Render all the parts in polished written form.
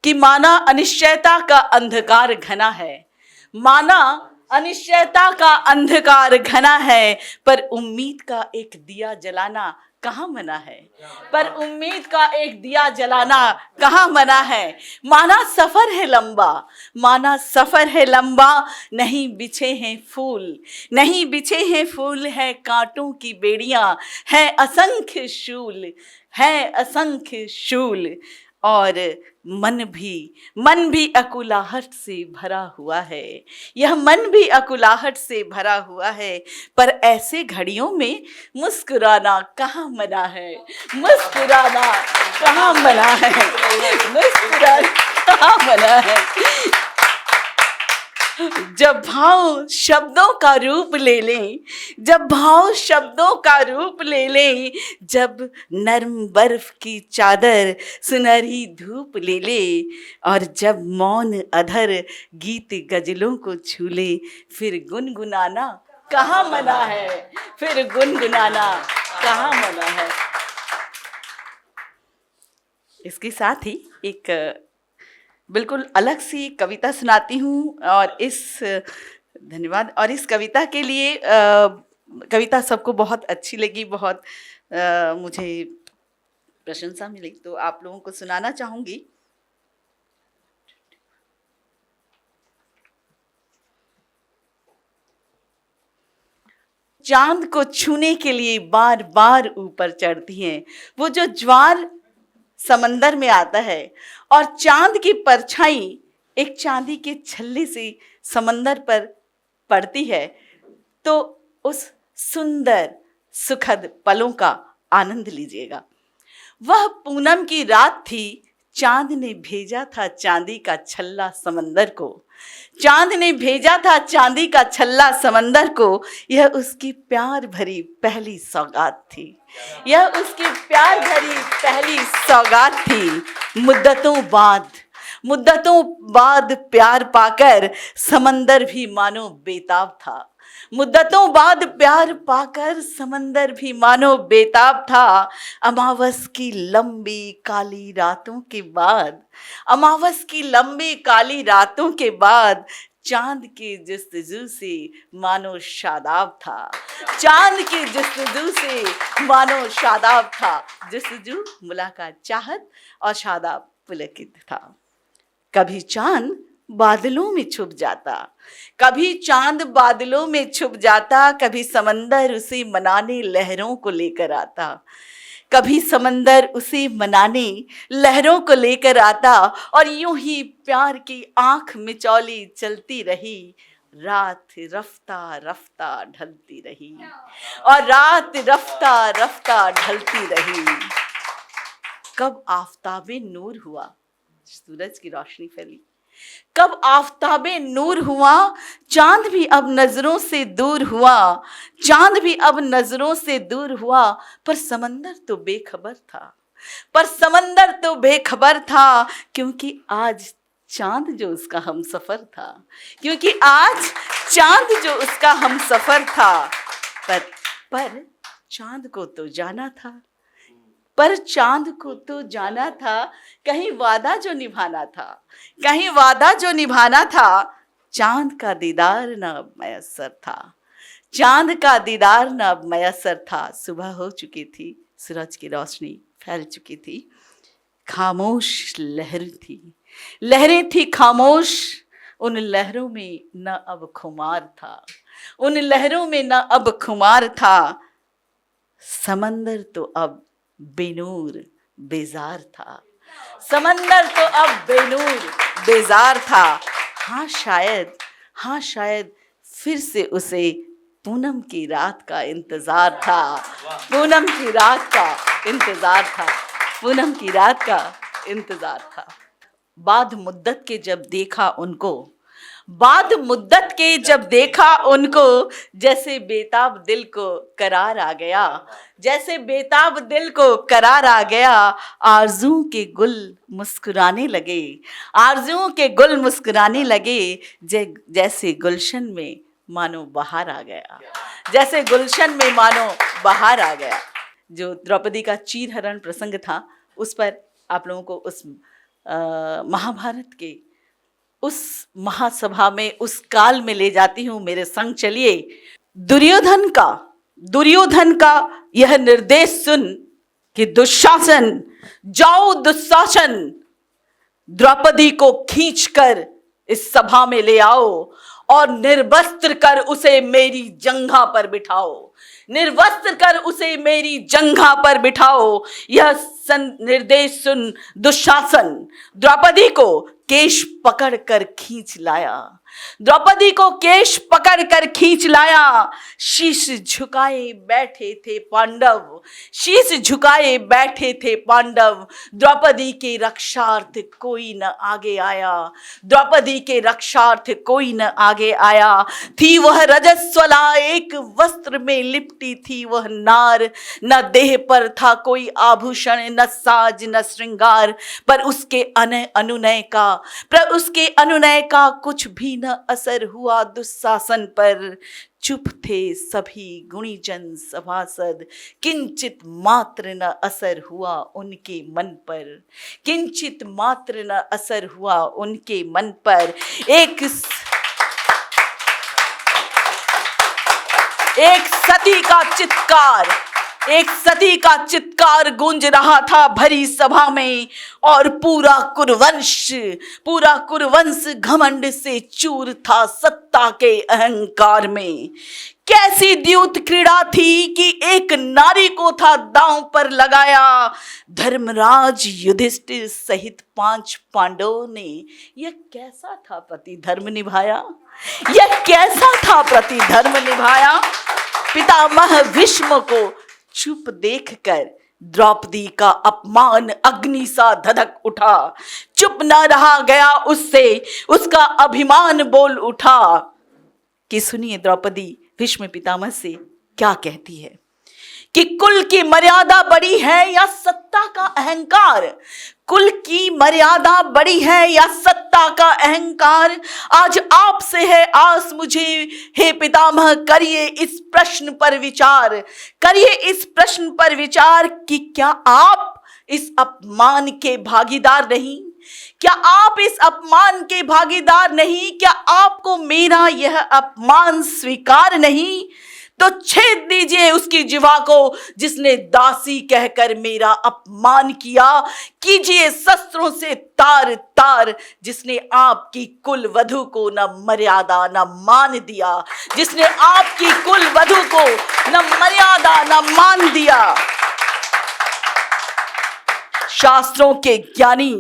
कि माना अनिश्चयता का अंधकार घना है, माना अनिश्चयता का अंधकार घना है, पर उम्मीद का एक दिया जलाना कहाँ मना है, पर उम्मीद का एक दिया जलाना कहाँ मना है। माना सफर है लंबा, माना सफर है लंबा, नहीं बिछे हैं फूल, नहीं बिछे हैं फूल, है कांटों की बेड़ियां, है असंख्य शूल, है असंख्य शूल। और मन भी अकुलाहट से भरा हुआ है, यह मन भी अकुलाहट से भरा हुआ है, पर ऐसे घड़ियों में मुस्कुराना कहाँ मना है, मुस्कुराना कहाँ मना है, मुस्कुराना कहाँ मना है। जब भाव शब्दों का रूप ले लें, जब भाव शब्दों का रूप ले लें, जब नर्म बर्फ की चादर सुनहरी धूप ले ले, और जब मौन अधर गीत गजलों को छू ले, फिर गुनगुनाना कहाँ मना है, फिर गुनगुनाना कहाँ मना है। इसके साथ ही एक बिल्कुल अलग सी कविता सुनाती हूँ, और धन्यवाद। और इस कविता के लिए कविता सबको बहुत अच्छी लगी, बहुत मुझे प्रशंसा मिली, तो आप लोगों को सुनाना चाहूँगी। चांद को छूने के लिए बार बार ऊपर चढ़ती हैं, वो जो ज्वार समंदर में आता है और चांद की परछाई एक चांदी के छल्ले से समंदर पर पड़ती है, तो उस सुंदर सुखद पलों का आनंद लीजिएगा। वह पूनम की रात थी, चांद ने भेजा था चांदी का छल्ला समंदर को, चांद ने भेजा था चांदी का छल्ला समंदर को, यह उसकी प्यार भरी पहली सौगात थी, यह उसकी प्यार भरी पहली सौगात थी। मुद्दतों बाद प्यार पाकर समंदर भी मानो बेताब था, मुद्दतों बाद प्यार पाकर समंदर भी मानो बेताब था। अमावस की लंबी काली रातों के बाद, अमावस की लंबी काली रातों के बाद, चांद की जस्तजू से मानो शादाब था, चांद की जस्तजू से मानो शादाब था। जस्तजू मुलाकात, चाहत, और शादाब पुलकित था। कभी चांद बादलों में छुप जाता, कभी चांद बादलों में छुप जाता, कभी समंदर उसे मनाने लहरों को लेकर आता, कभी समंदर उसे मनाने लहरों को लेकर आता, और यूं ही प्यार की आंख मिचौली चलती रही, रात रफ्ता रफ्ता ढलती रही, और रात रफ्ता रफ्ता ढलती रही। कब आफताबे नूर हुआ, सूरज की रोशनी फैली, कब आफताबे नूर हुआ, चांद भी अब नजरों से दूर हुआ, चांद भी अब नजरों से दूर हुआ, पर समंदर तो बेखबर था, पर समंदर तो बेखबर था, क्योंकि आज चांद जो उसका हमसफर था, क्योंकि आज चांद जो उसका हमसफर था। पर चांद को तो जाना था, पर चांद को तो जाना था, कहीं वादा जो निभाना था, कहीं वादा जो निभाना था, चांद का दीदार न अब मयस्सर था, चांद का दीदार न अब मयस्सर था। सुबह हो चुकी थी, सूरज की रोशनी फैल चुकी थी, खामोश लहरें थी, लहरें थी खामोश, उन लहरों में न अब खुमार था, उन लहरों में न अब खुमार था। समंदर तो अब बेनूर बेजार था, समंदर तो अब बेनूर बेजार था। हाँ शायद फिर से उसे पूनम की रात का इंतजार था, पूनम की रात का इंतजार था, पूनम की रात का इंतजार था। बाद मुद्दत के जब देखा उनको, बाद मुद्दत के जब देखा उनको, जैसे बेताब दिल को करार आ गया, जैसे बेताब दिल को करार आ गया। आरज़ू के गुल मुस्कुराने लगे, आरज़ू के गुल मुस्कुराने लगे, जैसे गुलशन में मानो बहार आ गया, जैसे गुलशन में मानो बहार आ गया। जो द्रौपदी का चीरहरण प्रसंग था, उस पर आप लोगों को उस महाभारत के उस महासभा में, उस काल में ले जाती हूं। मेरे संग चलिए। दुर्योधन का यह निर्देश सुन कि दुशासन, जाओ दुशासन, द्रौपदी को खींचकर इस सभा में ले आओ और निर्वस्त्र कर उसे मेरी जंघा पर बिठाओ, निर्वस्त्र कर उसे मेरी जंघा पर बिठाओ। यह निर्देश सुन दुशासन द्रौपदी को केश पकड़कर खींच लाया, द्रौपदी को केश पकड़कर खींच लाया। शीश झुकाए बैठे थे पांडव, शीश झुकाए बैठे थे पांडव। द्रौपदी के रक्षार्थ कोई न आगे आया, द्रौपदी के रक्षार्थ कोई न आगे आया। थी वह रजस्वला, एक वस्त्र में लिपटी थी वह नार। न देह पर था कोई आभूषण, न साज न श्रृंगार, पर उसके अनुनय का कुछ भी न असर हुआ दुशासन पर। चुप थे सभी गुणीजन सभासद, किंचित मात्र न असर हुआ उनके मन पर, किंचित मात्र न असर हुआ उनके मन पर। एक सती का चित्कार गूंज रहा था भरी सभा में, और पूरा कुरुवंश घमंड से चूर था सत्ता के अहंकार में। कैसी द्यूत क्रीड़ा थी कि एक नारी को था दांव पर लगाया। धर्मराज युधिष्ठिर सहित 5 पांडवों ने यह कैसा था प्रति धर्म निभाया, यह कैसा था प्रति धर्म निभाया। पितामह भीष्म को चुप देखकर द्रौपदी का अपमान अग्नि सा धधक उठा। चुप न रहा गया उससे, उसका अभिमान बोल उठा। कि सुनिए द्रौपदी भीष्म पितामह से क्या कहती है कि कुल की मर्यादा बड़ी है या सत्ता का अहंकार, कुल की मर्यादा बड़ी है या सत्ता का अहंकार। आज आपसे है आस मुझे हे पितामह, करिए इस प्रश्न पर विचार, करिए इस प्रश्न पर विचार कि क्या आप इस अपमान के भागीदार नहीं, क्या आप इस अपमान के भागीदार नहीं, क्या आपको मेरा यह अपमान स्वीकार नहीं। तो छेद दीजिए उसकी जिह्वा को जिसने दासी कहकर मेरा अपमान किया, कीजिए शस्त्रों से तार तार जिसने आपकी कुल वधू को न मर्यादा न मान दिया, जिसने आपकी कुल वधू को न मर्यादा न मान दिया। शास्त्रों के ज्ञानी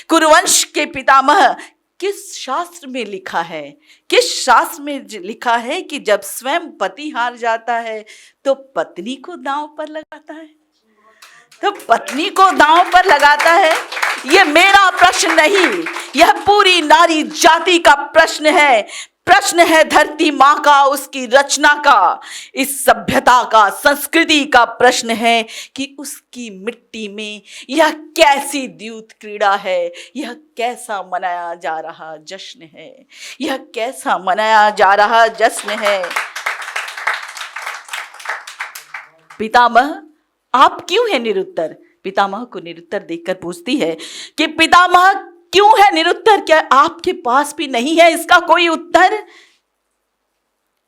कुरुवंश के पितामह, किस शास्त्र में लिखा है, किस शास्त्र में लिखा है कि जब स्वयं पति हार जाता है तो पत्नी को दांव पर लगाता है, तो पत्नी को दांव पर लगाता है। यह मेरा प्रश्न नहीं, यह पूरी नारी जाति का प्रश्न है, प्रश्न है धरती माँ का, उसकी रचना का, इस सभ्यता का, संस्कृति का प्रश्न है कि उसकी मिट्टी में यह कैसी द्यूत क्रीड़ा है, यह कैसा मनाया जा रहा जश्न है, यह कैसा मनाया जा रहा जश्न है। पितामह आप क्यों है निरुत्तर, पितामह को निरुत्तर देखकर पूछती है कि पितामह क्यों है निरुत्तर, क्या आपके पास भी नहीं है इसका कोई उत्तर।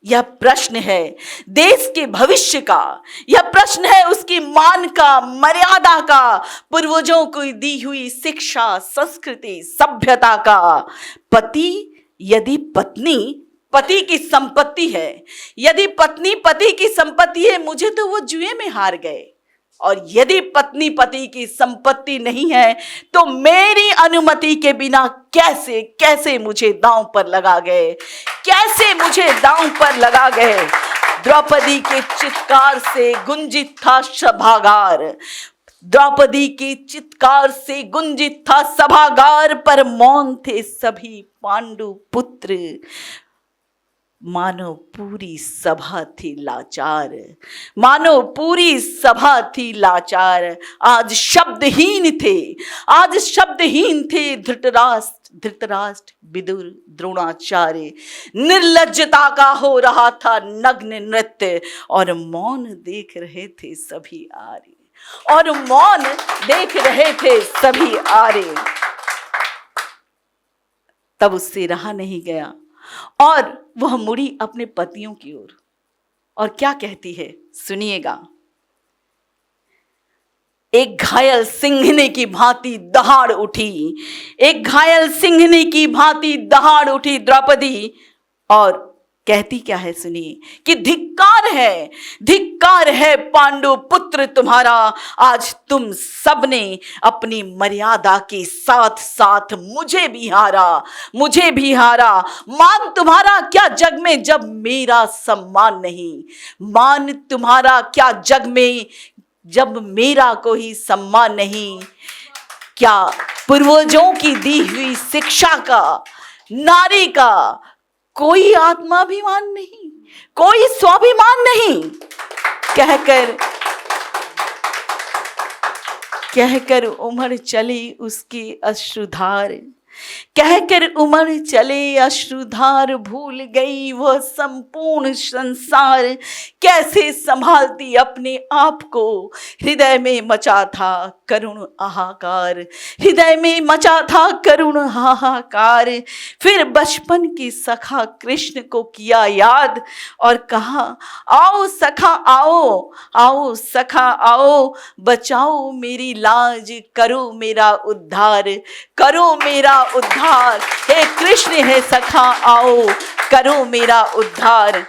यह प्रश्न है देश के भविष्य का, यह प्रश्न है उसकी मान का, मर्यादा का, पूर्वजों को दी हुई शिक्षा, संस्कृति, सभ्यता का। पति यदि पत्नी पति की संपत्ति है, यदि पत्नी पति की संपत्ति है, मुझे तो वो जुए में हार गए। और यदि पत्नी पति की संपत्ति नहीं है तो मेरी अनुमति के बिना कैसे कैसे मुझे दांव पर लगा गए, कैसे मुझे दांव पर लगा गए। द्रौपदी के चित्कार से गुंजित था सभागार, द्रौपदी के चित्कार से गुंजित था सभागार, पर मौन थे सभी पांडु पुत्र। मानो पूरी सभा थी लाचार, मानो पूरी सभा थी लाचार। आज शब्दहीन थे, आज शब्दहीन थे धृतराष्ट्र विदुर द्रोणाचार्य। निर्लज्जता का हो रहा था नग्न नृत्य, और मौन देख रहे थे सभी आर्य, और मौन देख रहे थे सभी आर्य। तब उससे रहा नहीं गया और वह मुड़ी अपने पतियों की ओर और क्या कहती है, सुनिएगा। एक घायल सिंहनी की भांति दहाड़ उठी, एक घायल सिंहनी की भांति दहाड़ उठी द्रौपदी और कहती क्या है, सुनिए कि धिक्कार है पांडु पुत्र तुम्हारा, आज तुम सबने अपनी मर्यादा के साथ साथ मुझे भी हारा। मान तुम्हारा क्या जग में जब मेरा सम्मान नहीं, मान तुम्हारा क्या जग में जब मेरा कोई सम्मान नहीं। क्या पूर्वजों की दी हुई शिक्षा का नारी का कोई आत्माभिमान नहीं, कोई स्वाभिमान नहीं। कहकर उमड़ चली उसकी अश्रुधार, कहकर उमड़ चले अश्रुधार, भूल गई वह संपूर्ण संसार। कैसे संभालती अपने आप को, हृदय में मचा था करुण हाहाकार, हृदय में मचा था करुण हाहाकार। फिर बचपन की सखा कृष्ण को किया याद और कहा, आओ सखा आओ, आओ सखा आओ, बचाओ मेरी लाज, करो मेरा उद्धार, करो मेरा उद्धार। हे कृष्ण हे सखा आओ, करो मेरा उद्धार।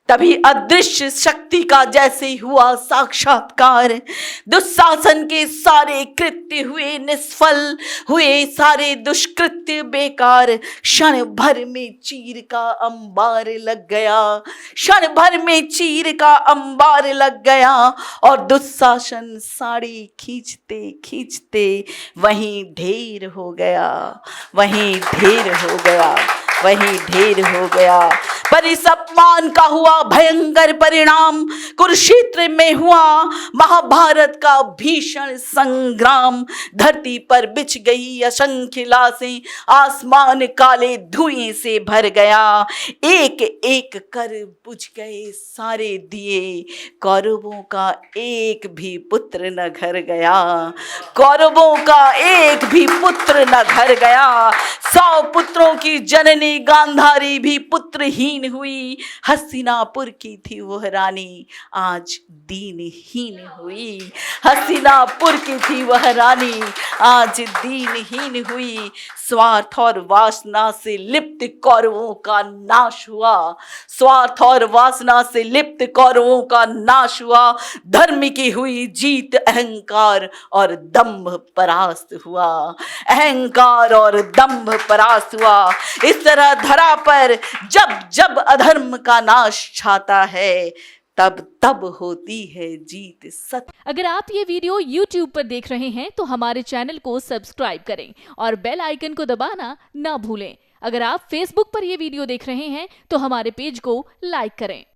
तभी अदृश्य शक्ति का जैसे हुआ साक्षात्कार, दुशासन के सारे कृत्य हुए निष्फल, हुए सारे दुष्कृत्य बेकार। क्षण भर में चीर का अंबार लग गया, क्षण भर में चीर का अंबार लग गया और दुशासन साड़ी खींचते खींचते वहीं ढेर हो गया, वहीं ढेर हो गया, वहीं ढेर हो गया। पर इस अपमान का हुआ भयंकर परिणाम, कुरुक्षेत्र में हुआ महाभारत का भीषण संग्राम। धरती पर बिछ गई असंख्य लाशें, आसमान काले धुएं से भर गया, एक एक कर बुझ गए सारे दिए। कौरवों का एक भी पुत्र न घर गया, कौरवों का एक भी पुत्र न घर गया। 100 पुत्रों की जननी गांधारी भी पुत्रहीन हुई। हस्तिनापुर की थी वह रानी, आज दीनहीन हुई। हस्तिनापुर की थी वह रानी, आज दीनहीन हुई। स्वार्थ और वासना से लिप्त कौरवों का नाश हुआ, स्वार्थ और वासना से लिप्त कौरवों का नाश हुआ। धर्म की हुई जीत, अहंकार और दंभ परास्त हुआ, अहंकार और दंभ परास्त हुआ। इस तरह धरा पर जब जब अधर्म का नाश छाता है, तब तब होती है जीत सत्य। अगर आप ये वीडियो YouTube पर देख रहे हैं तो हमारे चैनल को सब्सक्राइब करें और बेल आइकन को दबाना ना भूलें। अगर आप Facebook पर ये वीडियो देख रहे हैं तो हमारे पेज को लाइक करें।